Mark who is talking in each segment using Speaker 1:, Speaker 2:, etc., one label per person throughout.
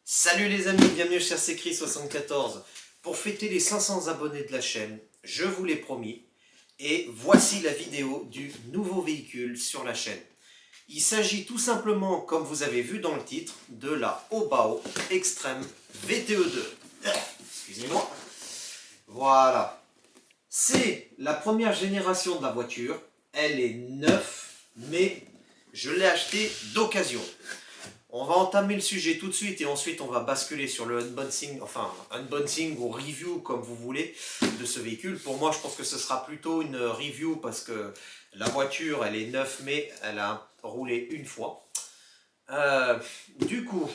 Speaker 1: Salut les amis, bienvenue chez Secri74. Pour fêter les 500 abonnés de la chaîne, je vous l'ai promis, et voici la vidéo du nouveau véhicule sur la chaîne. Il s'agit tout simplement, comme vous avez vu dans le titre, de la Obao Extreme VTE2. Excusez-moi. Voilà. C'est la première génération de la voiture. Elle est neuve, mais je l'ai achetée d'occasion. On va entamer le sujet tout de suite et ensuite on va basculer sur le unboxing, enfin unboxing ou review comme vous voulez de ce véhicule. Pour moi je pense que ce sera plutôt une review parce que la voiture elle est neuve mais elle a roulé une fois. Du coup,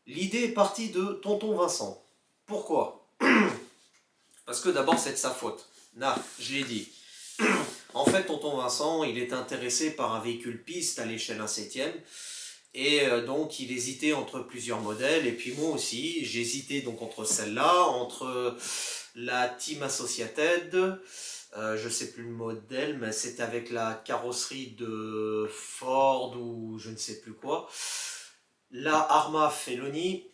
Speaker 1: l'idée est partie de tonton Vincent. Pourquoi? Parce que d'abord c'est de sa faute. Là, je l'ai dit. En fait tonton Vincent il est intéressé par un véhicule piste à l'échelle 1/7. Et donc il hésitait entre plusieurs modèles, et puis moi aussi, j'hésitais donc entre celle-là, entre la Team Associated, je sais plus le modèle, mais c'était avec la carrosserie de Ford ou je ne sais plus quoi, la Arma Feloni,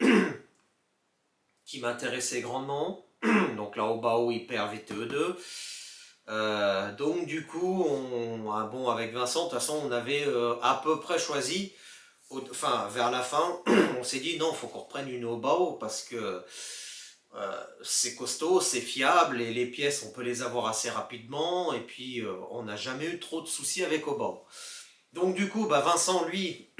Speaker 1: qui m'intéressait grandement, donc la Obao Hyper VTE2. Donc du coup, bon, avec Vincent, de toute façon, on avait à peu près choisi. Enfin, vers la fin, on s'est dit non, il faut qu'on reprenne une Obao parce que c'est costaud, c'est fiable et les pièces, on peut les avoir assez rapidement et puis on n'a jamais eu trop de soucis avec Obao. Donc du coup, Vincent, lui,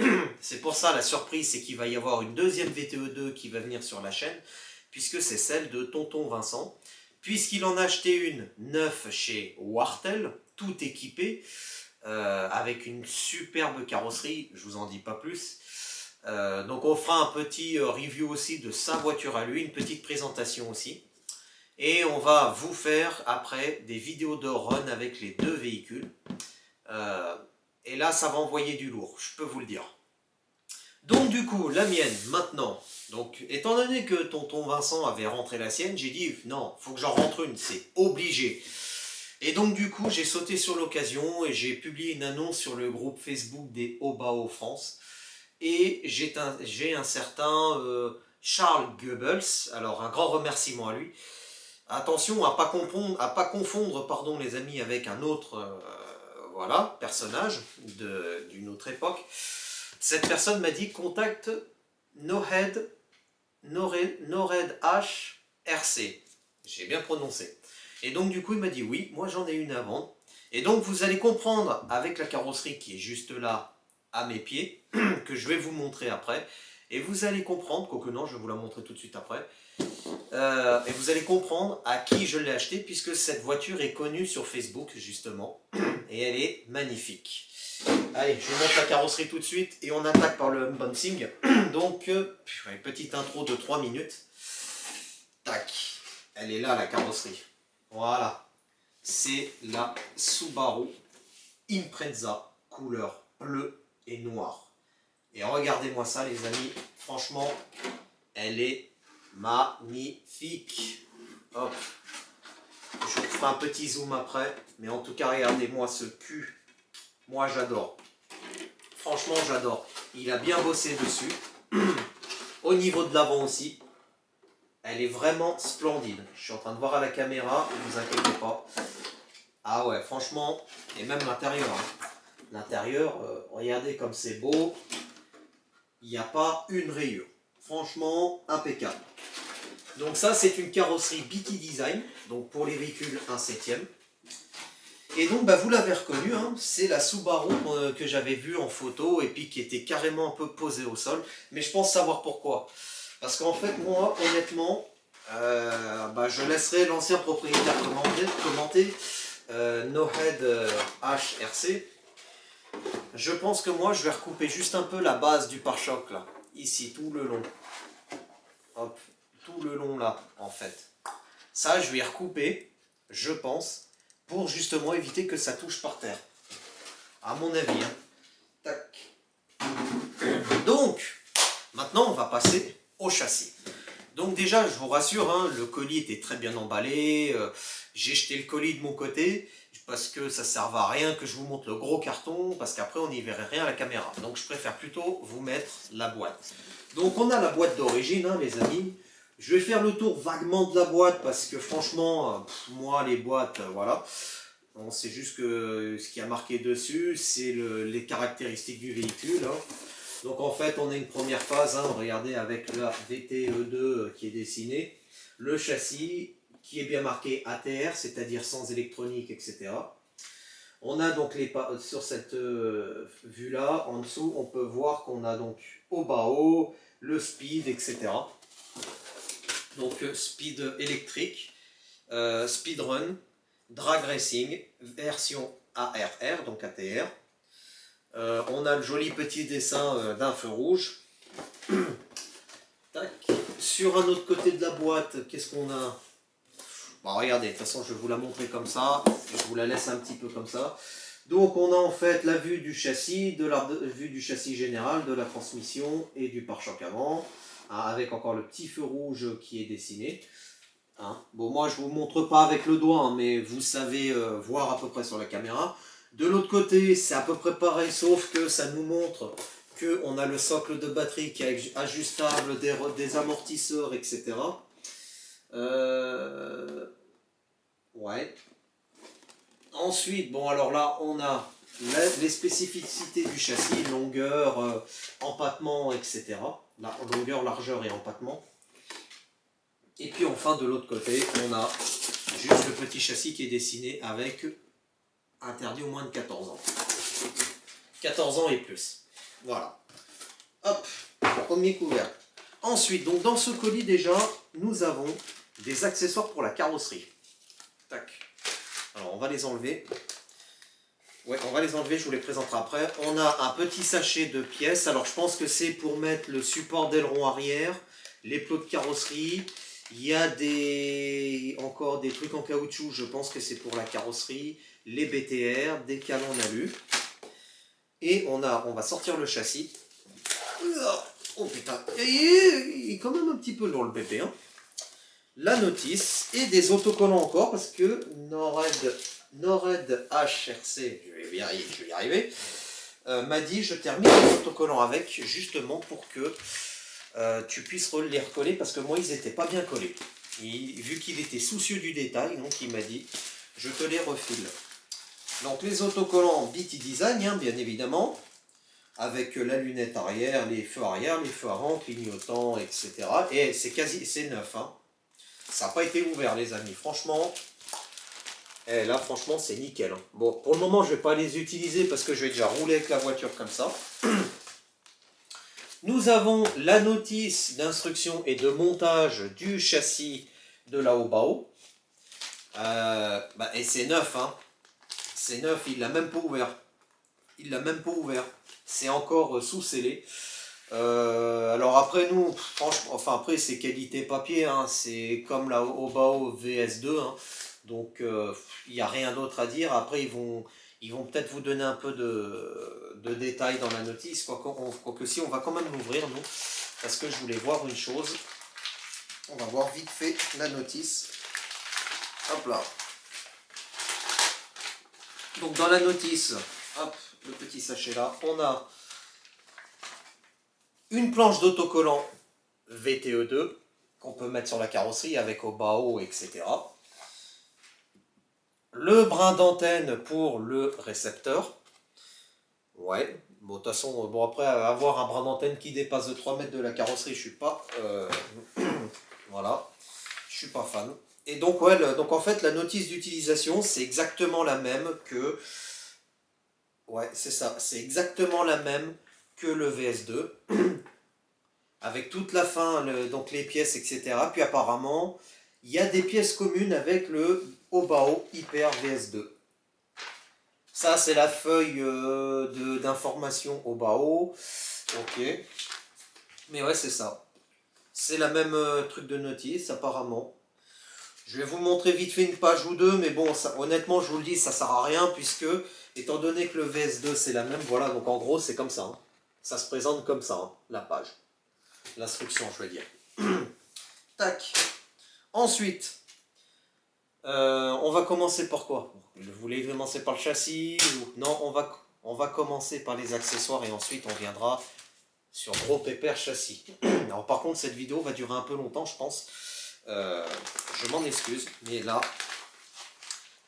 Speaker 1: c'est pour ça la surprise, c'est qu'il va y avoir une deuxième VTE2 qui va venir sur la chaîne puisque c'est celle de tonton Vincent, puisqu'il en a acheté une neuve chez Wartel, tout équipée. Avec une superbe carrosserie, je vous en dis pas plus. Donc on fera un petit review aussi de sa voiture à lui, une petite présentation aussi. Et on va vous faire après des vidéos de run avec les deux véhicules. Et là ça va envoyer du lourd, je peux vous le dire. Donc du coup, la mienne maintenant. Donc étant donné que tonton Vincent avait rentré la sienne, j'ai dit non, faut que j'en rentre une, c'est obligé. Et donc du coup, j'ai sauté sur l'occasion et j'ai publié une annonce sur le groupe Facebook des Obao France. Et j'ai un certain Charles Goebbels, alors un grand remerciement à lui. Attention à pas confondre pardon, les amis avec un autre voilà, personnage d'une autre époque. Cette personne m'a dit contacte Nored H RC. J'ai bien prononcé. Et donc du coup il m'a dit oui, moi j'en ai une à vendre. Et donc vous allez comprendre avec la carrosserie qui est juste là à mes pieds, que je vais vous montrer après. Et vous allez comprendre, quoique non, je vais vous la montrer tout de suite après. Et vous allez comprendre à qui je l'ai acheté, puisque cette voiture est connue sur Facebook justement. Et elle est magnifique. Allez, je vous montre la carrosserie tout de suite et on attaque par le unboxing. Donc, petite intro de 3 minutes. Tac, elle est là la carrosserie. Voilà, c'est la Subaru Impreza, couleur bleu et noir. Et regardez-moi ça les amis, franchement, elle est magnifique. Hop. Je vous ferai un petit zoom après, mais en tout cas, regardez-moi ce cul. Moi, j'adore. Franchement, j'adore. Il a bien bossé dessus. Au niveau de l'avant aussi. Elle est vraiment splendide. Je suis en train de voir à la caméra, ne vous inquiétez pas. Ah ouais, franchement, et même l'intérieur. Hein. L'intérieur, regardez comme c'est beau. Il n'y a pas une rayure. Franchement, impeccable. Donc ça, c'est une carrosserie BT Design, donc pour les véhicules 1/7. Et donc, vous l'avez reconnu, hein, c'est la Subaru que j'avais vue en photo et puis qui était carrément un peu posée au sol. Mais je pense savoir pourquoi. Parce qu'en fait, moi, honnêtement, je laisserai l'ancien propriétaire commenter, Nohed HRC. Je pense que moi, je vais recouper juste un peu la base du pare-choc, là. Ici, tout le long. Hop, tout le long, là, en fait. Ça, je vais recouper, je pense, pour justement éviter que ça touche par terre. À mon avis, hein. Tac. Donc, maintenant, on va passer au châssis. Donc déjà, je vous rassure, hein, le colis était très bien emballé. J'ai jeté le colis de mon côté parce que ça ne servait à rien que je vous montre le gros carton parce qu'après on n'y verrait rien à la caméra. Donc je préfère plutôt vous mettre la boîte. Donc on a la boîte d'origine, hein, les amis. Je vais faire le tour vaguement de la boîte parce que franchement, moi les boîtes, voilà. On sait juste que ce qui a marqué dessus, c'est les caractéristiques du véhicule. Hein. Donc en fait, on a une première phase, hein, regardez, avec la VTE2 qui est dessinée. Le châssis qui est bien marqué ATR, c'est-à-dire sans électronique, etc. On a donc sur cette vue-là, en dessous, on peut voir qu'on a donc Obao, le speed, etc. Donc speed électrique, speedrun, drag racing, version ARR, donc ATR. On a le joli petit dessin d'un feu rouge. Tac. Sur un autre côté de la boîte, qu'est-ce qu'on a? Bon, regardez, de toute façon, je vais vous la montrer comme ça. Je vous la laisse un petit peu comme ça. Donc, on a en fait la vue du châssis, vue du châssis général, de la transmission et du pare-choc avant, hein, avec encore le petit feu rouge qui est dessiné. Hein. Bon, moi, je ne vous montre pas avec le doigt, hein, mais vous savez voir à peu près sur la caméra. De l'autre côté, c'est à peu près pareil, sauf que ça nous montre qu'on a le socle de batterie qui est ajustable, des amortisseurs, etc. Ouais. Ensuite, bon, alors là, on a les spécificités du châssis, longueur, empattement, etc. La longueur, largeur et empattement. Et puis enfin, de l'autre côté, on a juste le petit châssis qui est dessiné avec interdit au moins de 14 ans. 14 ans et plus. Voilà. Hop, premier couvercle. Ensuite, donc dans ce colis déjà, nous avons des accessoires pour la carrosserie. Tac. Alors on va les enlever. Ouais, on va les enlever, je vous les présenterai après. On a un petit sachet de pièces. Alors je pense que c'est pour mettre le support d'aileron arrière, les plots de carrosserie. Il y a encore des trucs en caoutchouc, je pense que c'est pour la carrosserie, les BTR, des calons alu. Et on va sortir le châssis. Oh putain, il est quand même un petit peu lourd le bébé. Hein. La notice et des autocollants encore parce que Nored HRC, je vais y arriver, m'a dit je termine les autocollants avec justement pour que tu puisses les recoller parce que moi ils n'étaient pas bien collés. Vu qu'il était soucieux du détail, donc il m'a dit je te les refile. Donc les autocollants BT Design, hein, bien évidemment, avec la lunette arrière, les feux avant, clignotants, etc. Et c'est neuf, hein. Ça n'a pas été ouvert les amis, franchement. Et là franchement c'est nickel. Hein. Bon, pour le moment je ne vais pas les utiliser parce que je vais déjà rouler avec la voiture comme ça. Nous avons la notice d'instruction et de montage du châssis de la Obao. Et c'est neuf, hein. C'est neuf, il l'a même pas ouvert. Il l'a même pas ouvert. C'est encore sous-scellé. Alors après nous, franchement, enfin après c'est qualité papier, hein, c'est comme la Obao VS2, hein, donc il n'y a rien d'autre à dire. Après ils vont peut-être vous donner un peu de détails dans la notice, quoique si on va quand même l'ouvrir nous, parce que je voulais voir une chose. On va voir vite fait la notice. Hop là. Donc dans la notice, hop, le petit sachet là, on a une planche d'autocollant VTE2 qu'on peut mettre sur la carrosserie avec Obao, etc. Le brin d'antenne pour le récepteur. Ouais, bon, de toute façon, bon, après avoir un brin d'antenne qui dépasse de 3 mètres de la carrosserie, je suis pas... voilà, je suis pas fan. Et donc, ouais, donc en fait, la notice d'utilisation, c'est exactement la même que... Ouais, c'est ça, c'est exactement la même que le VS2. Avec toute la fin, donc les pièces, etc. Puis apparemment, il y a des pièces communes avec le Obao Hyper VS2. Ça, c'est la feuille d'information Obao. Ok. Mais ouais, c'est ça. C'est la même truc de notice, apparemment. Je vais vous montrer vite fait une page ou deux, mais bon, ça, honnêtement, je vous le dis, ça sert à rien, puisque, étant donné que le VS2, c'est la même, voilà, donc en gros, c'est comme ça. Hein. Ça se présente comme ça, hein, la page. L'instruction, je veux dire. Tac. Ensuite, on va commencer par quoi? Vous voulez commencer par le châssis ou... Non, on va commencer par les accessoires et ensuite on viendra sur Gros Pépère Châssis. Alors par contre cette vidéo va durer un peu longtemps je pense. Je m'en excuse, mais là,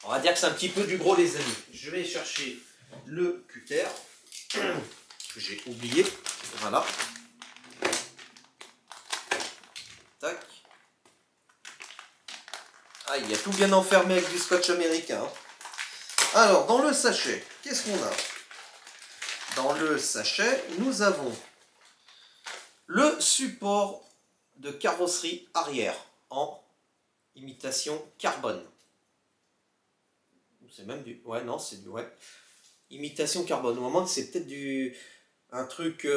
Speaker 1: on va dire que c'est un petit peu du gros les amis. Je vais chercher le cutter que j'ai oublié. Voilà. Tac. Ah, il y a tout bien enfermé avec du scotch américain. Alors, dans le sachet, qu'est-ce qu'on a? Dans le sachet, nous avons le support de carrosserie arrière en imitation carbone. C'est même du... Ouais, non, c'est du... Ouais. Imitation carbone. Au moment, c'est peut-être du... un truc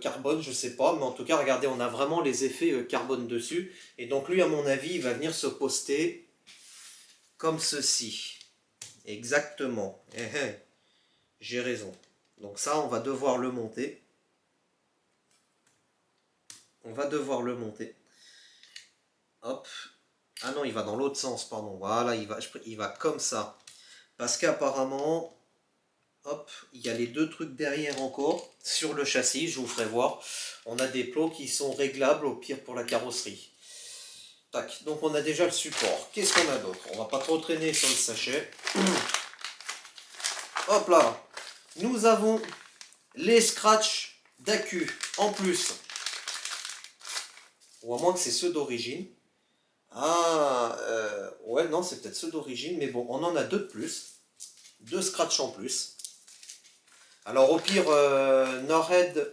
Speaker 1: carbone, je sais pas. Mais en tout cas, regardez, on a vraiment les effets carbone dessus. Et donc lui, à mon avis, il va venir se poster comme ceci. Exactement. J'ai raison. Donc ça, on va devoir le monter. On va devoir le monter. Hop. Ah non, il va dans l'autre sens, pardon. Voilà, il va comme ça. Parce qu'apparemment, hop, il y a les deux trucs derrière encore. Sur le châssis, je vous ferai voir. On a des plots qui sont réglables, au pire pour la carrosserie. Tac, donc on a déjà le support. Qu'est-ce qu'on a d'autre? On va pas trop traîner sur le sachet. Hop là. Nous avons les scratchs d'accu en plus. Ou à moins que c'est ceux d'origine. Ah, ouais, non, c'est peut-être ceux d'origine, mais bon, on en a deux de plus. Deux scratchs en plus. Alors, au pire, Nored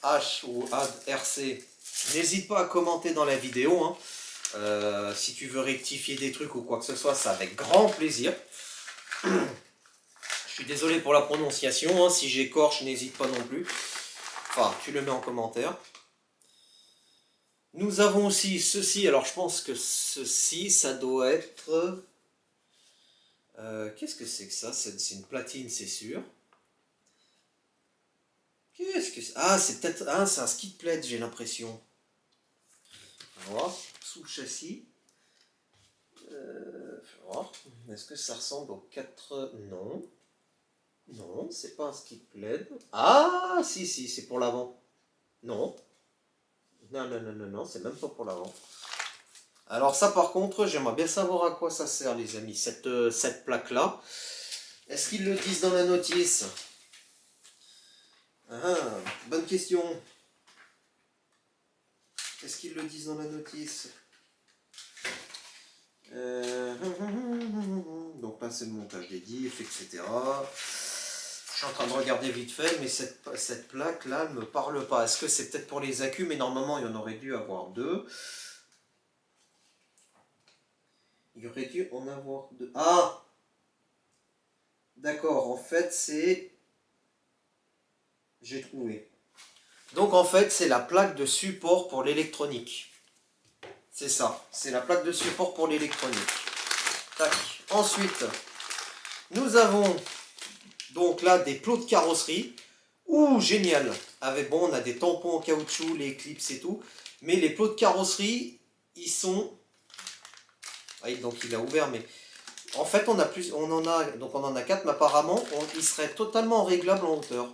Speaker 1: H ou Add RC, n'hésite pas à commenter dans la vidéo. Hein. Si tu veux rectifier des trucs ou quoi que ce soit, c'est avec grand plaisir. Je suis désolé pour la prononciation. Hein. Si j'écorche, n'hésite pas non plus. Enfin, tu le mets en commentaire. Nous avons aussi ceci, alors je pense que ceci, ça doit être... qu'est-ce que c'est que ça? C'est une platine, c'est sûr. Qu'est-ce que c'est? Ah, c'est peut-être... Ah, c'est un skid plate, j'ai l'impression. Voilà, sous le châssis. Est-ce que ça ressemble aux 4... Non. Non, c'est pas un skid plate. Ah, si, c'est pour l'avant. Non. Non, c'est même pas pour l'avant. Alors ça par contre, j'aimerais bien savoir à quoi ça sert les amis, cette plaque-là. Est-ce qu'ils le disent dans la notice? Ah, bonne question. Est-ce qu'ils le disent dans la notice? Donc là c'est le montage des diffs, etc. Je suis en train de regarder vite fait, mais cette plaque-là ne me parle pas. Est-ce que c'est peut-être pour les accus? Mais normalement, il y en aurait dû avoir deux. Il aurait dû en avoir deux. Ah! D'accord, en fait, c'est... J'ai trouvé. Donc, en fait, c'est la plaque de support pour l'électronique. C'est ça. C'est la plaque de support pour l'électronique. Tac. Ensuite, nous avons... Donc là, des plots de carrosserie. Ouh, génial. Avec, bon, on a des tampons en caoutchouc, les clips et tout. Mais les plots de carrosserie, ils sont... Oui, donc il a ouvert, mais... En fait, on en a 4, mais apparemment, ils seraient totalement réglables en hauteur.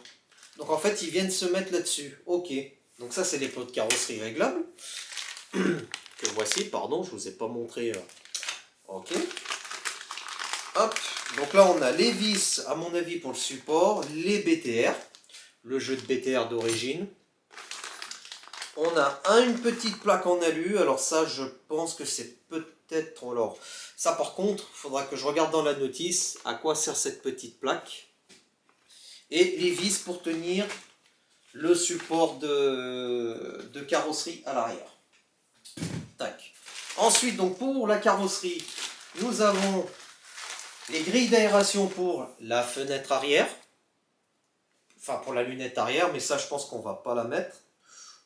Speaker 1: Donc en fait, ils viennent se mettre là-dessus. Ok. Donc ça, c'est les plots de carrosserie réglables. Que voici, pardon, je ne vous ai pas montré. Ok. Hop. Donc là, on a les vis, à mon avis, pour le support, les BTR, le jeu de BTR d'origine. On a une petite plaque en alu, alors ça, je pense que c'est peut-être... Alors, ça par contre, il faudra que je regarde dans la notice à quoi sert cette petite plaque. Et les vis pour tenir le support de carrosserie à l'arrière. Tac. Ensuite, donc pour la carrosserie, nous avons... les grilles d'aération pour la fenêtre arrière. Enfin, pour la lunette arrière, mais ça, je pense qu'on ne va pas la mettre.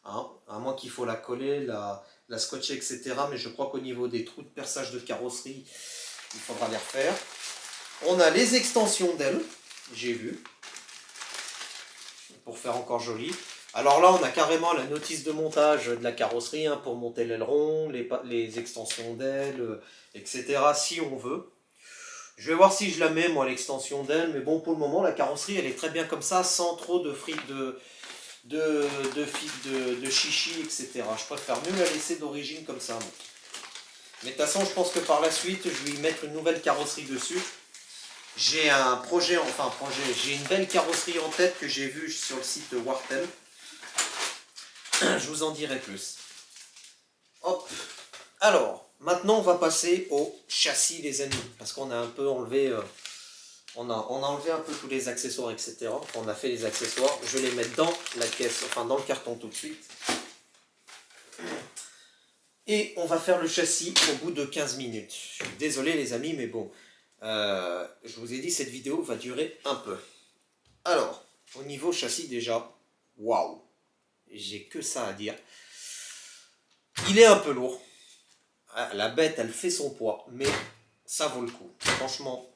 Speaker 1: Hein, à moins qu'il faut la coller, la scotcher, etc. Mais je crois qu'au niveau des trous de perçage de carrosserie, il faudra les refaire. On a les extensions d'ailes, j'ai vu. Pour faire encore joli. Alors là, on a carrément la notice de montage de la carrosserie, hein, pour monter l'aileron, les extensions d'ailes, etc. si on veut. Je vais voir si je la mets, moi, l'extension d'aile. Mais bon, pour le moment, la carrosserie, elle est très bien comme ça, sans trop de frites de chichi, etc. Je préfère mieux la laisser d'origine comme ça. Moi. Mais de toute façon, je pense que par la suite, je vais y mettre une nouvelle carrosserie dessus. J'ai un projet, j'ai une belle carrosserie en tête que j'ai vue sur le site Wartem. Je vous en dirai plus. Hop. Alors, maintenant on va passer au châssis, les amis. Parce qu'on a un peu enlevé, on a enlevé un peu tous les accessoires, etc. On a fait les accessoires. Je vais les mettre dans la caisse, enfin dans le carton tout de suite. Et on va faire le châssis au bout de 15 minutes. Je suis désolé les amis, mais bon. Je vous ai dit, cette vidéo va durer un peu. Alors, au niveau châssis déjà, waouh, j'ai que ça à dire. Il est un peu lourd. La bête, elle fait son poids, mais ça vaut le coup. Franchement,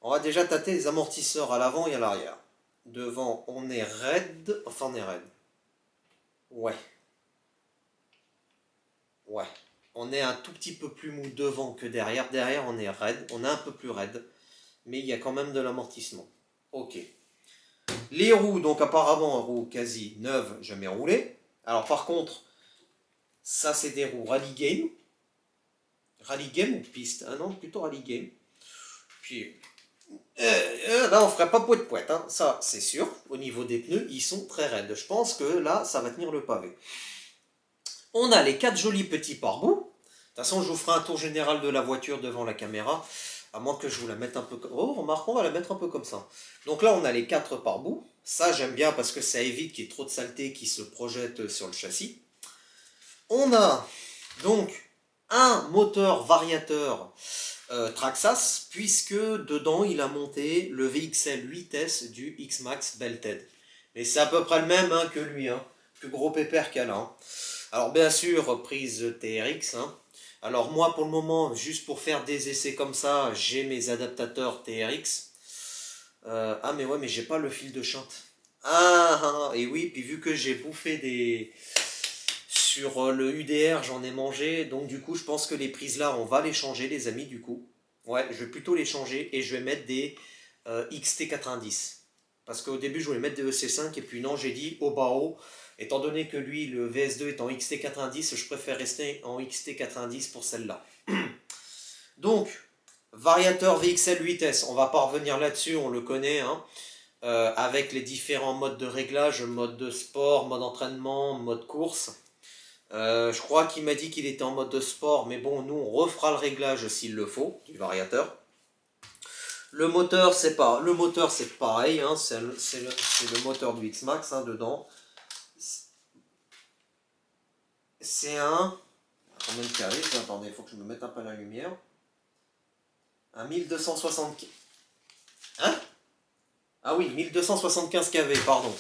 Speaker 1: on va déjà tâter les amortisseurs à l'avant et à l'arrière. Devant, on est raide. Enfin, on est raide. Ouais. Ouais. On est un tout petit peu plus mou devant que derrière. Derrière, on est raide. On est un peu plus raide. Mais il y a quand même de l'amortissement. Ok. Les roues, donc apparemment, roues quasi neuves, jamais roulées. Alors par contre, ça c'est des roues Rally Game. Rally Game ou piste? Ah non, plutôt Rally Game. Puis, là on ferait pas poète-poète, hein. Ça c'est sûr. Au niveau des pneus, ils sont très raides. Je pense que là, ça va tenir le pavé. On a les 4 jolis petits pare-boues. De toute façon, je vous ferai un tour général de la voiture devant la caméra. À moins que je vous la mette un peu comme... Oh, remarque, on va la mettre un peu comme ça. Donc là, on a les 4 pare-boues. Ça, j'aime bien parce que ça évite qu'il y ait trop de saleté qui se projette sur le châssis. On a donc un moteur variateur Traxxas, puisque dedans, il a monté le VXL 8S du X-Max Belted. Et c'est à peu près le même hein, que lui, hein, que gros pépère qu'elle a. Hein. Alors bien sûr, prise TRX, hein. Alors moi pour le moment, juste pour faire des essais comme ça, j'ai mes adaptateurs TRX. Ah mais ouais, mais j'ai pas le fil de shunt. Et oui, puis vu que j'ai bouffé des... Sur le UDR, j'en ai mangé, donc du coup je pense que les prises là, on va les changer les amis du coup. Ouais, je vais plutôt les changer et je vais mettre des XT90. Parce qu'au début je voulais mettre des EC5 et puis non, j'ai dit au bas haut. Étant donné que lui, le VS2 est en XT90, je préfère rester en XT90 pour celle-là. Donc, variateur VXL 8S, on va pas revenir là-dessus, on le connaît, hein, avec les différents modes de réglage, mode de sport, mode entraînement, mode course. Je crois qu'il m'a dit qu'il était en mode de sport, mais bon, nous, on refera le réglage s'il le faut, du variateur. Le moteur, c'est pareil, hein, c'est le moteur du X-Max hein, dedans. C'est un... Combien de carrés? Attendez, il faut que je me mette un peu à la lumière. Un 1275... Hein? Ah oui, 1275 kV, pardon.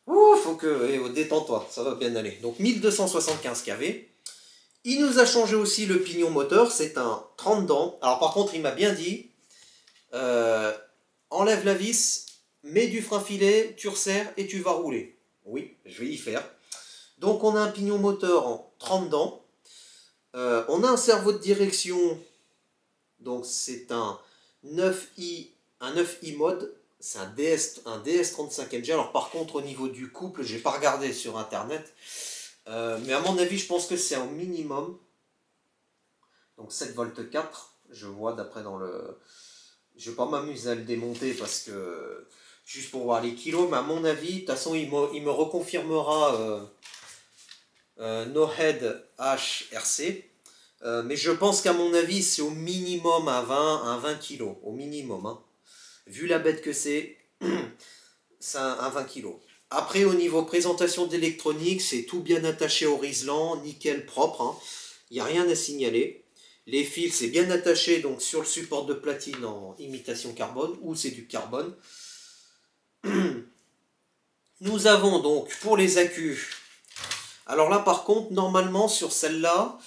Speaker 1: Ouh, faut que... détends-toi, ça va bien aller. Donc 1275 kV. Il nous a changé aussi le pignon moteur, c'est un 30 dents. Alors par contre, il m'a bien dit... enlève la vis, mets du frein filet, tu resserres et tu vas rouler. Oui, je vais y faire. Donc on a un pignon moteur en 30 dents. On a un cerveau de direction. Donc c'est un 9i mode. C'est un DS35 MG. Alors par contre au niveau du couple, j'ai pas regardé sur internet. Mais à mon avis, je pense que c'est au minimum. Donc 7 volts 4. Je vois d'après dans le... Je vais pas m'amuser à le démonter parce que... Juste pour voir les kilos. Mais à mon avis, de toute façon, il me reconfirmera... No Head HRC. Mais je pense qu'à mon avis, c'est au minimum à 20 kg. Au minimum. Hein. Vu la bête que c'est un 20 kg. Après, au niveau présentation d'électronique, c'est tout bien attaché au Rislan, nickel propre. Hein. Il n'y a rien à signaler. Les fils, c'est bien attaché donc sur le support de platine en imitation carbone, ou c'est du carbone. Nous avons donc, pour les accus... Alors là, par contre, normalement, sur celle-là,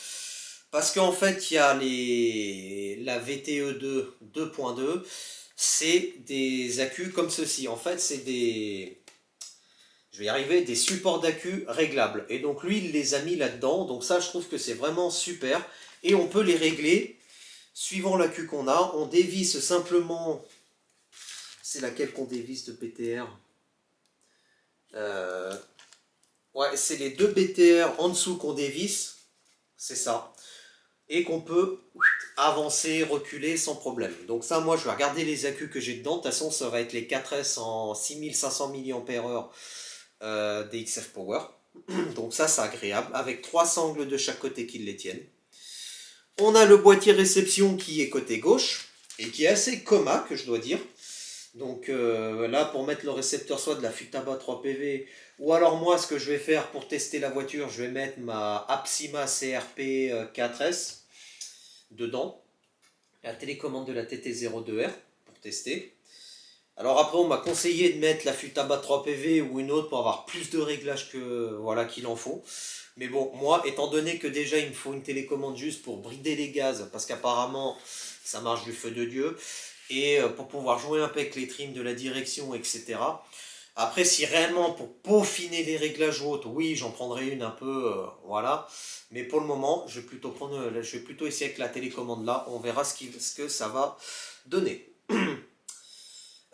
Speaker 1: parce qu'en fait, il y a la VTE2 2.2, c'est des accus comme ceci. En fait, c'est des... Je vais y arriver, des supports d'accus réglables. Et donc, lui, il les a mis là-dedans. Donc ça, je trouve que c'est vraiment super. Et on peut les régler Suivant l'accu qu'on a, on dévisse simplement... C'est laquelle qu'on dévisse de BTR? Ouais, c'est les deux BTR en dessous qu'on dévisse. C'est ça. Et qu'on peut avancer, reculer sans problème. Donc ça, moi, je vais regarder les accus que j'ai dedans. De toute façon, ça va être les 4S en 6500 mAh des XF Power. Donc ça, c'est agréable. Avec 3 sangles de chaque côté qui les tiennent. On a le boîtier réception qui est côté gauche. Et qui est assez coma, que je dois dire. Donc là, pour mettre le récepteur soit de la Futaba 3PV, ou alors moi, ce que je vais faire pour tester la voiture, je vais mettre ma Apsima CRP 4S dedans, la télécommande de la TT02R pour tester. Alors après, on m'a conseillé de mettre la Futaba 3PV ou une autre pour avoir plus de réglages que voilà qu'il en faut. Mais bon, moi, étant donné que déjà il me faut une télécommande juste pour brider les gaz, parce qu'apparemment ça marche du feu de Dieu, et pour pouvoir jouer un peu avec les trims de la direction, etc. Après, si réellement pour peaufiner les réglages autres, oui, j'en prendrai une un peu, voilà. Mais pour le moment, je vais plutôt essayer avec la télécommande là. On verra ce que ça va donner.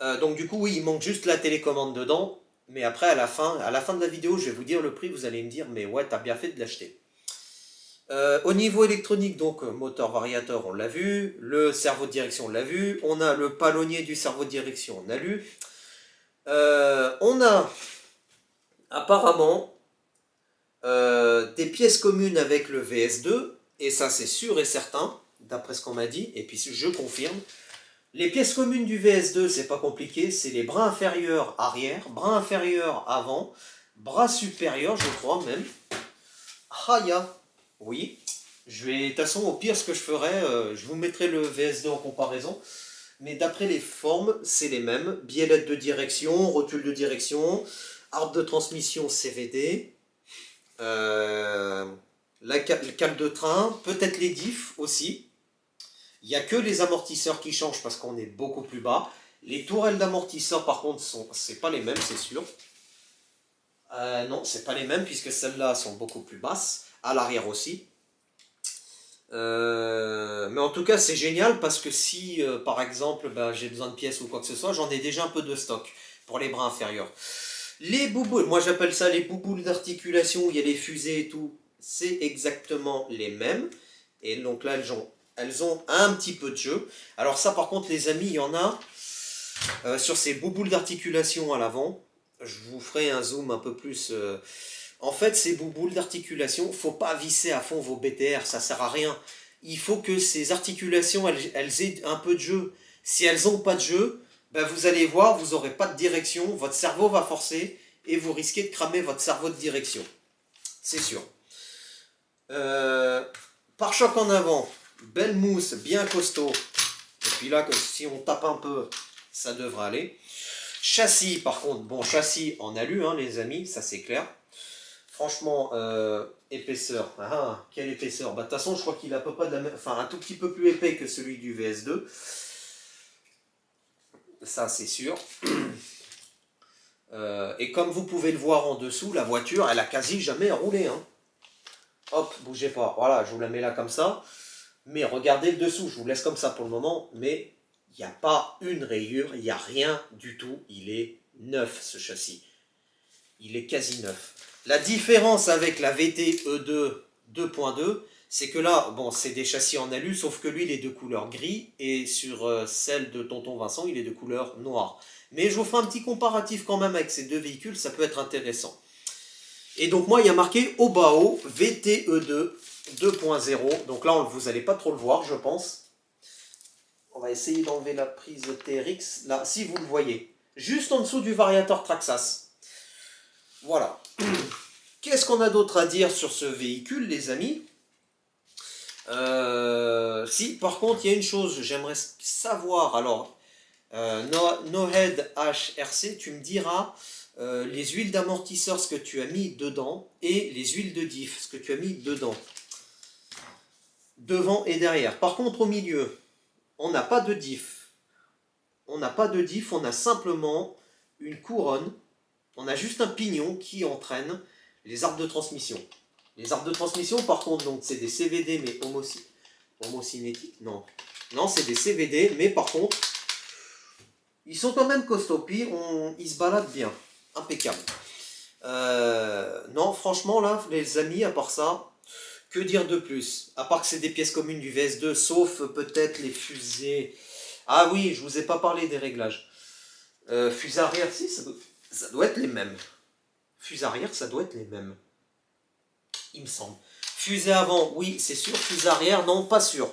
Speaker 1: Donc du coup, oui, il manque juste la télécommande dedans. Mais après, à la fin de la vidéo, je vais vous dire le prix. Vous allez me dire, mais ouais, t'as bien fait de l'acheter. Au niveau électronique, donc moteur variateur, on l'a vu. Le cerveau de direction, on l'a vu. On a le palonnier du cerveau de direction, on a lu. On a apparemment des pièces communes avec le VS2. Et ça, c'est sûr et certain, d'après ce qu'on m'a dit. Et puis, je confirme. Les pièces communes du VS2, c'est pas compliqué. C'est les bras inférieurs arrière, bras inférieurs avant, bras supérieurs, je crois même. Haya. Oui, de toute façon, au pire, ce que je ferai, je vous mettrai le VS2 en comparaison, mais d'après les formes, c'est les mêmes. Biellette de direction, rotule de direction, arbre de transmission CVD, le cale de train, peut-être les diffs aussi. Il n'y a que les amortisseurs qui changent parce qu'on est beaucoup plus bas. Les tourelles d'amortisseurs, par contre, c'est pas les mêmes, c'est sûr. Non, c'est pas les mêmes puisque celles-là sont beaucoup plus basses. À l'arrière aussi. Mais en tout cas, c'est génial parce que si, par exemple, j'ai besoin de pièces ou quoi que ce soit, j'en ai déjà un peu de stock pour les bras inférieurs. Les bouboules, moi j'appelle ça les bouboules d'articulation, où il y a les fusées et tout, c'est exactement les mêmes. Et donc là, elles ont un petit peu de jeu. Alors ça, par contre, les amis, il y en a sur ces bouboules d'articulation à l'avant. Je vous ferai un zoom un peu plus... En fait, ces bouboules d'articulation, faut pas visser à fond vos BTR, ça sert à rien. Il faut que ces articulations, elles aient un peu de jeu. Si elles n'ont pas de jeu, vous allez voir, vous n'aurez pas de direction, votre cerveau va forcer et vous risquez de cramer votre cerveau de direction. C'est sûr. Pare-choc en avant, belle mousse, bien costaud. Et puis là, si on tape un peu, ça devrait aller. Châssis, par contre, bon, châssis en alu, hein, les amis, ça c'est clair. Franchement, épaisseur, quelle épaisseur. De toute façon, je crois qu'il est à peu près de la même, enfin un tout petit peu plus épais que celui du VS2. Ça, c'est sûr. Et comme vous pouvez le voir en dessous, la voiture, elle a quasi jamais roulé. Hein. Hop, bougez pas. Voilà, je vous la mets là comme ça. Mais regardez le dessous, je vous laisse comme ça pour le moment. Mais il n'y a pas une rayure, il n'y a rien du tout. Il est neuf, ce châssis. Il est quasi neuf. La différence avec la VT E2 2.2, c'est que là, bon, c'est des châssis en alu, sauf que lui, il est de couleur gris, et sur celle de Tonton Vincent, il est de couleur noire. Mais je vous ferai un petit comparatif quand même avec ces deux véhicules, ça peut être intéressant. Et donc moi, il y a marqué Obao VT E2 2.0, donc là, vous n'allez pas trop le voir, je pense. On va essayer d'enlever la prise TRX, là, si vous le voyez, juste en dessous du variateur Traxxas. Voilà. Qu'est-ce qu'on a d'autre à dire sur ce véhicule, les amis? Si, par contre, il y a une chose, j'aimerais savoir. Alors, Nohead HRC, tu me diras les huiles d'amortisseur, ce que tu as mis dedans, et les huiles de diff, ce que tu as mis dedans. Devant et derrière. Par contre, au milieu, on n'a pas de diff. On n'a pas de diff, on a simplement une couronne. On a juste un pignon qui entraîne les arbres de transmission. Les arbres de transmission, par contre, c'est des CVD, mais Homocinétique, non. Non, c'est des CVD, mais par contre, ils sont quand même costauds, puis ils se baladent bien. Impeccable. Non, franchement, là, les amis, à part ça, que dire de plus? À part que c'est des pièces communes du VS2, sauf peut-être les fusées. Ah oui, je vous ai pas parlé des réglages. Fusée arrière, si, ça doit être les mêmes. Fusée arrière, ça doit être les mêmes. Il me semble. Fusée avant, oui, c'est sûr. Fusée arrière, non, pas sûr.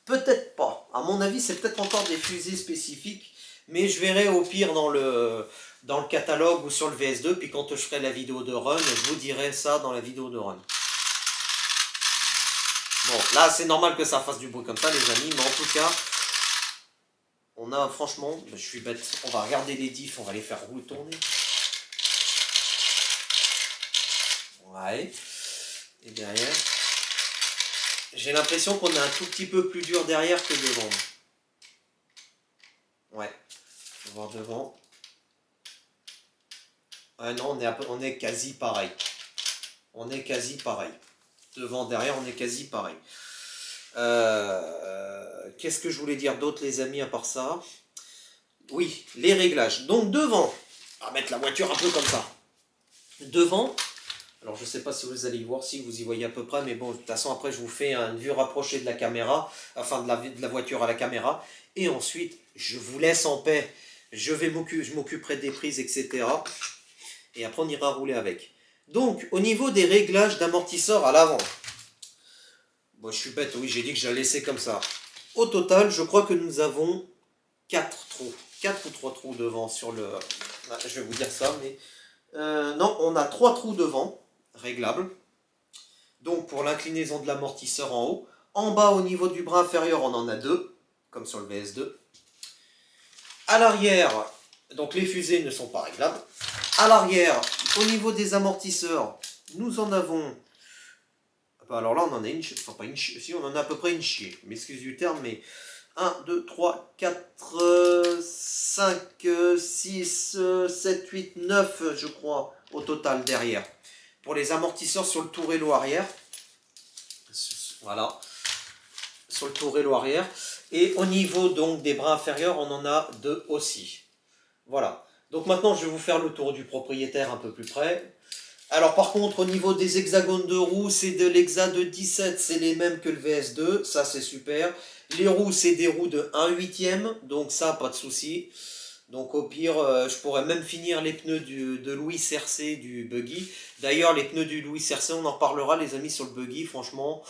Speaker 1: Peut-être pas. À mon avis, c'est peut-être encore des fusées spécifiques. Mais je verrai au pire dans le catalogue ou sur le VS2. Puis quand je ferai la vidéo de run, je vous dirai ça dans la vidéo de run. Bon, là, c'est normal que ça fasse du bruit comme ça, les amis. Mais en tout cas, on a, franchement, je suis bête. On va regarder les diffs, on va les faire retourner. Ouais. Et derrière, j'ai l'impression qu'on est un tout petit peu plus dur derrière que devant. Ouais. On va voir devant. Ah non, on est quasi pareil. On est quasi pareil. Devant, derrière, on est quasi pareil. Qu'est-ce que je voulais dire d'autre, les amis, à part ça? Oui, les réglages. Donc devant, on va mettre la voiture un peu comme ça. Devant, alors je ne sais pas si vous allez y voir, si vous y voyez à peu près, mais bon, de toute façon, après, je vous fais une vue rapprochée de la caméra, enfin de la voiture à la caméra. Et ensuite, je vous laisse en paix. Je m'occuperai des prises, etc. Et après, on ira rouler avec. Donc, au niveau des réglages d'amortisseur à l'avant. Bon, je suis bête, oui, j'ai dit que j'allais laisser comme ça. Au total, je crois que nous avons 4 trous. 4 ou 3 trous devant sur le... Je vais vous dire ça, mais... non, on a 3 trous devant, réglables. Donc, pour l'inclinaison de l'amortisseur en haut. En bas, au niveau du bras inférieur, on en a 2, comme sur le VS2. À l'arrière, donc les fusées ne sont pas réglables. À l'arrière, au niveau des amortisseurs, nous en avons... Alors là, on en a une... Enfin, pas une... Si, on en a à peu près une chier. M'excuse du terme, mais... 1, 2, 3, 4, 5, 6, 7, 8, 9, je crois, au total derrière. Pour les amortisseurs sur le tourello arrière. Voilà. Sur le tourello arrière. Et au niveau donc des bras inférieurs, on en a 2 aussi. Voilà. Donc maintenant, je vais vous faire le tour du propriétaire un peu plus près. Alors par contre, au niveau des hexagones de roues, c'est de l'hexa de 17, c'est les mêmes que le VS2, ça c'est super. Les roues, c'est des roues de 1/8, donc ça, pas de souci. Donc au pire, je pourrais même finir les pneus de Louis Cercé du buggy. D'ailleurs, les pneus du Louis Cercé, on en reparlera les amis sur le buggy, franchement,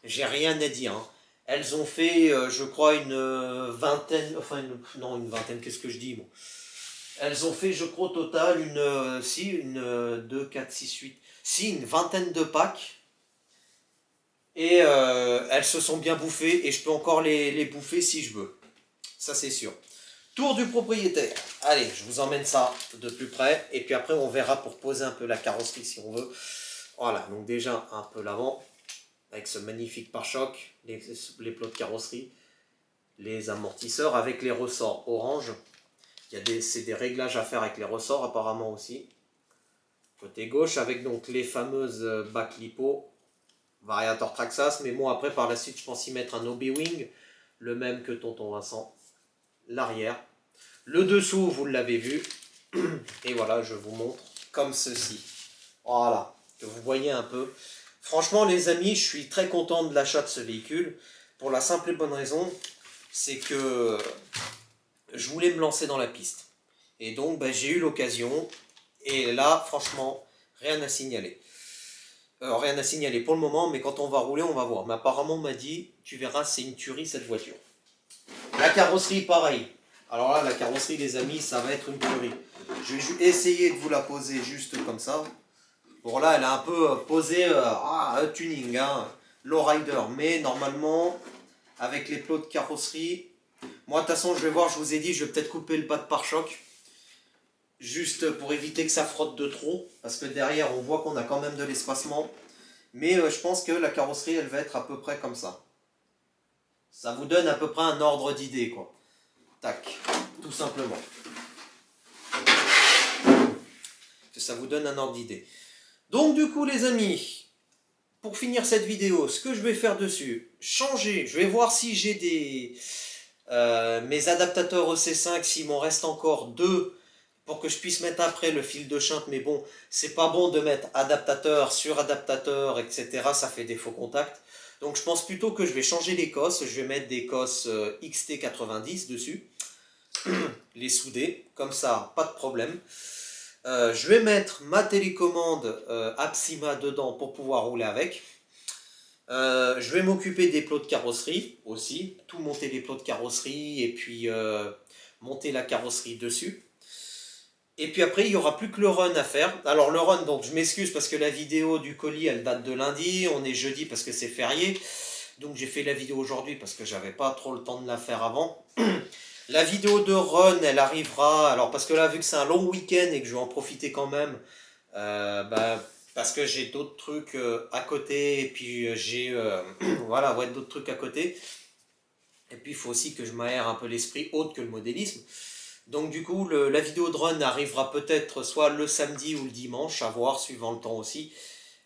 Speaker 1: j'ai rien à dire. Hein. Elles ont fait, je crois, une vingtaine, enfin, non, une vingtaine, qu'est-ce que je dis, bon. Elles ont fait, je crois, au total, une 2, 4, 6, 8, si, une vingtaine de packs. Et elles se sont bien bouffées, et je peux encore les bouffer si je veux. Ça, c'est sûr. Tour du propriétaire. Allez, je vous emmène ça de plus près, et puis après, on verra pour poser un peu la carrosserie si on veut. Voilà, donc déjà, un peu l'avant, avec ce magnifique pare-choc, les plots de carrosserie, les amortisseurs avec les ressorts orange. C'est des réglages à faire avec les ressorts apparemment aussi. Côté gauche avec donc les fameuses bacs lipo, variateur Traxxas. Mais bon après par la suite je pense y mettre un Obi-Wing, le même que tonton Vincent. L'arrière. Le dessous vous l'avez vu. Et voilà je vous montre comme ceci. Voilà, que vous voyez un peu. Franchement les amis je suis très content de l'achat de ce véhicule. Pour la simple et bonne raison, c'est que... je voulais me lancer dans la piste. Et donc, ben, j'ai eu l'occasion. Et là, franchement, rien à signaler. Rien à signaler pour le moment, mais quand on va rouler, on va voir. Mais apparemment, on m'a dit, tu verras, c'est une tuerie cette voiture. La carrosserie, pareil. Alors là, la carrosserie, les amis, ça va être une tuerie. Je vais essayer de vous la poser juste comme ça. Bon, là, elle a un peu posé un tuning, hein, lowrider. Mais normalement, avec les plots de carrosserie... Moi, de toute façon, je vais voir, je vous ai dit, je vais peut-être couper le bas de pare-choc. Juste pour éviter que ça frotte de trop. Parce que derrière, on voit qu'on a quand même de l'espacement. Mais je pense que la carrosserie, elle va être à peu près comme ça. Ça vous donne à peu près un ordre d'idée, quoi. Tac, tout simplement. Que ça vous donne un ordre d'idée. Donc, du coup, les amis, pour finir cette vidéo, ce que je vais faire dessus, changer, je vais voir si j'ai mes adaptateurs EC5, s'il m'en reste encore deux, pour que je puisse mettre après le fil de shunt, mais bon, c'est pas bon de mettre adaptateur sur adaptateur, etc. Ça fait des faux contacts. Donc je pense plutôt que je vais changer les cosses, je vais mettre des cosses XT90 dessus, les souder, comme ça, pas de problème. Je vais mettre ma télécommande Apsima dedans pour pouvoir rouler avec. Je vais m'occuper des plots de carrosserie aussi, tout monter les plots de carrosserie et puis monter la carrosserie dessus. Et puis après, il n'y aura plus que le run à faire. Alors le run, donc je m'excuse parce que la vidéo du colis, elle date de lundi. On est jeudi parce que c'est férié. Donc j'ai fait la vidéo aujourd'hui parce que j'avais pas trop le temps de la faire avant. La vidéo de run, elle arrivera. Alors parce que là, vu que c'est un long week-end et que je vais en profiter quand même, parce que j'ai d'autres trucs à côté. Et puis j'ai voilà, ouais, d'autres trucs à côté. Et puis il faut aussi que je m'aère un peu l'esprit autre que le modélisme. Donc du coup, la vidéo de run arrivera peut-être soit le samedi ou le dimanche, à voir, suivant le temps aussi.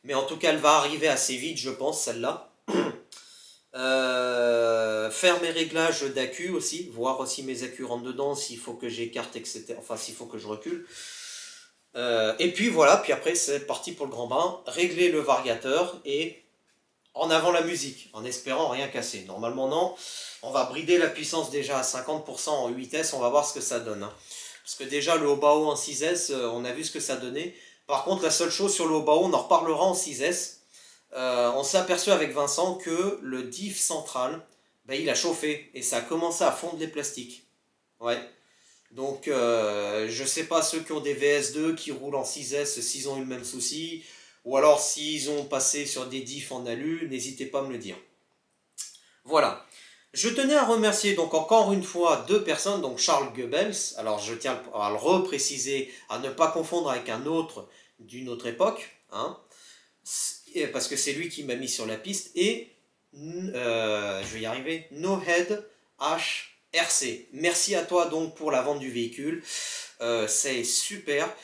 Speaker 1: Mais en tout cas, elle va arriver assez vite, je pense, celle-là. Faire mes réglages d'accu aussi, voir aussi mes accus rentrent dedans, s'il faut que j'écarte, etc. Enfin, s'il faut que je recule. Et puis voilà, puis après, c'est parti pour le grand bain. Régler le variateur et en avant la musique, en espérant rien casser. Normalement, non. On va brider la puissance déjà à 50% en 8S, on va voir ce que ça donne. Hein. Parce que déjà, le haut-bas-haut en 6S, on a vu ce que ça donnait. Par contre, la seule chose sur le haut-bas-haut, on en reparlera en 6S. On s'est aperçu avec Vincent que le diff central, ben, il a chauffé et ça a commencé à fondre les plastiques. Ouais. Donc, je ne sais pas ceux qui ont des VS2 qui roulent en 6S s'ils ont eu le même souci. Ou alors s'ils ont passé sur des diffs en alu, n'hésitez pas à me le dire. Voilà. Je tenais à remercier donc encore une fois deux personnes, donc Charles Goebbels, alors je tiens à le repréciser, à ne pas confondre avec un autre d'une autre époque, hein, parce que c'est lui qui m'a mis sur la piste, et je vais y arriver, Nohead HRC. Merci à toi donc pour la vente du véhicule, c'est super.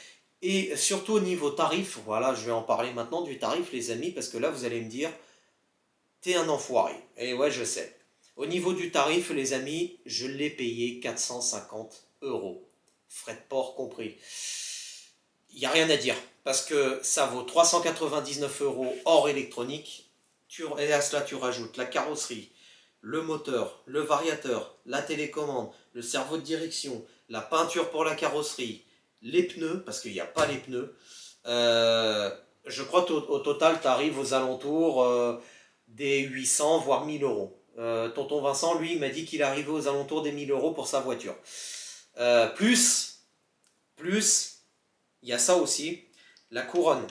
Speaker 1: Et surtout au niveau tarif, voilà, je vais en parler maintenant du tarif les amis, parce que là vous allez me dire, t'es un enfoiré. Et ouais, je sais. Au niveau du tarif, les amis, je l'ai payé 450 €. Frais de port compris. Il n'y a rien à dire, parce que ça vaut 399 € hors électronique. Et à cela, tu rajoutes la carrosserie, le moteur, le variateur, la télécommande, le cerveau de direction, la peinture pour la carrosserie, les pneus, parce qu'il n'y a pas les pneus. Je crois qu'au total, tu arrives aux alentours des 800, voire 1000 €. Tonton Vincent, lui, m'a dit qu'il arrivait aux alentours des 1000 € pour sa voiture. Plus, il y a ça aussi, la couronne.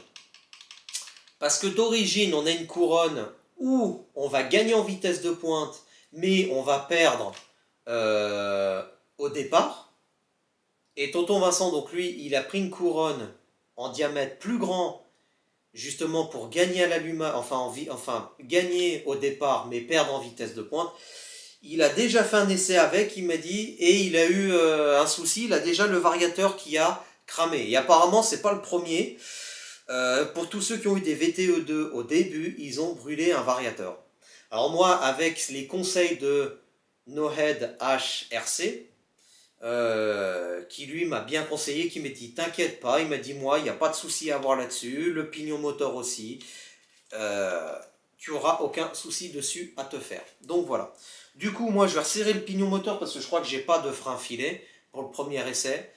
Speaker 1: Parce que d'origine, on a une couronne où on va gagner en vitesse de pointe, mais on va perdre au départ. Et tonton Vincent, donc lui, il a pris une couronne en diamètre plus grand, justement pour gagner à l'allumage, enfin gagner au départ, mais perdre en vitesse de pointe. Il a déjà fait un essai avec, il m'a dit, et il a eu un souci, il a déjà le variateur qui a cramé. Et apparemment, c'est pas le premier. Pour tous ceux qui ont eu des VTE2 au début, ils ont brûlé un variateur. Alors moi, avec les conseils de Nohead HRC, qui lui m'a bien conseillé, qui m'a dit t'inquiète pas, il m'a dit moi il n'y a pas de souci à avoir là-dessus, le pignon moteur aussi, tu auras aucun souci dessus à te faire. Donc voilà. Du coup moi je vais resserrer le pignon moteur parce que je crois que j'ai pas de frein filet pour le premier essai.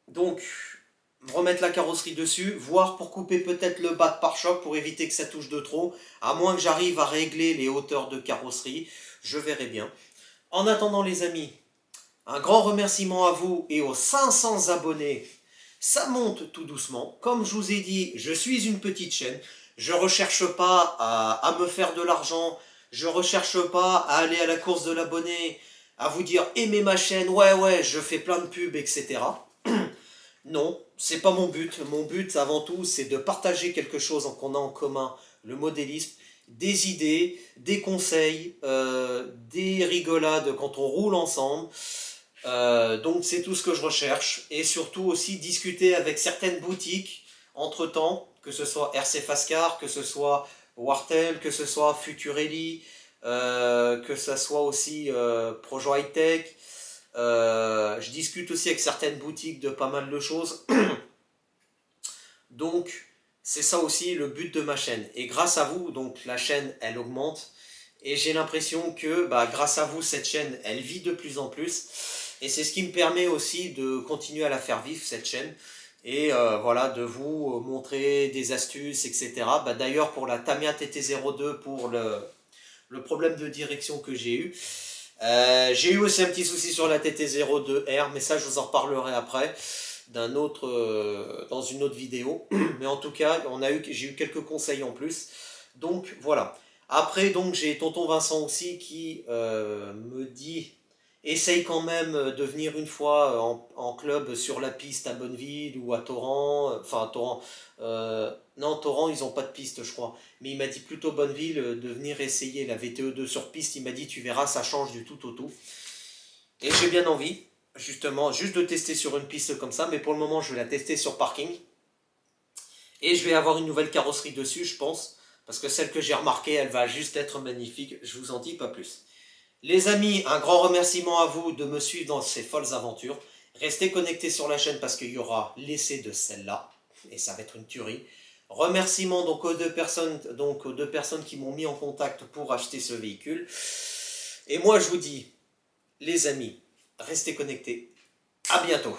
Speaker 1: Donc remettre la carrosserie dessus, voir pour couper peut-être le bas de pare-choc pour éviter que ça touche de trop, à moins que j'arrive à régler les hauteurs de carrosserie, je verrai bien. En attendant les amis, un grand remerciement à vous et aux 500 abonnés. Ça monte tout doucement. Comme je vous ai dit, je suis une petite chaîne. Je ne recherche pas à me faire de l'argent. Je ne recherche pas à aller à la course de l'abonné, à vous dire aimez ma chaîne, ouais, je fais plein de pubs, etc. Non, c'est pas mon but. Mon but avant tout, c'est de partager quelque chose qu'on a en commun, le modélisme. Des idées, des conseils, des rigolades quand on roule ensemble. Donc c'est tout ce que je recherche. Et surtout aussi discuter avec certaines boutiques Entre-temps, que ce soit RC Fastcar, que ce soit Wartel, que ce soit Futurelli, que ce soit aussi Projo High Tech, je discute aussi avec certaines boutiques de pas mal de choses. Donc, c'est ça aussi le but de ma chaîne. Et grâce à vous, donc la chaîne, elle augmente. Et j'ai l'impression que grâce à vous, cette chaîne, elle vit de plus en plus. Et c'est ce qui me permet aussi de continuer à la faire vivre, cette chaîne. Et voilà, de vous montrer des astuces, etc. D'ailleurs, pour la Tamiya TT02, pour le problème de direction que j'ai eu, aussi un petit souci sur la TT02R, mais ça, je vous en reparlerai après dans une autre vidéo. Mais en tout cas, j'ai eu quelques conseils en plus. Donc voilà. Après, donc j'ai tonton Vincent aussi qui me dit essaye quand même de venir une fois en club sur la piste à Bonneville ou à Torrent. Enfin, à Torrent. Non, Torrent, ils n'ont pas de piste, je crois. Mais il m'a dit plutôt Bonneville de venir essayer la VTE2 sur piste. Il m'a dit tu verras, ça change du tout au tout. Et j'ai bien envie, justement, juste de tester sur une piste comme ça. Mais pour le moment, je vais la tester sur parking. Et je vais avoir une nouvelle carrosserie dessus, je pense. Parce que celle que j'ai remarquée, elle va juste être magnifique. Je vous en dis pas plus. Les amis, un grand remerciement à vous de me suivre dans ces folles aventures. Restez connectés sur la chaîne parce qu'il y aura l'essai de celle-là. Et ça va être une tuerie. Remerciements donc aux deux personnes qui m'ont mis en contact pour acheter ce véhicule. Et moi, je vous dis, les amis, restez connectés. À bientôt.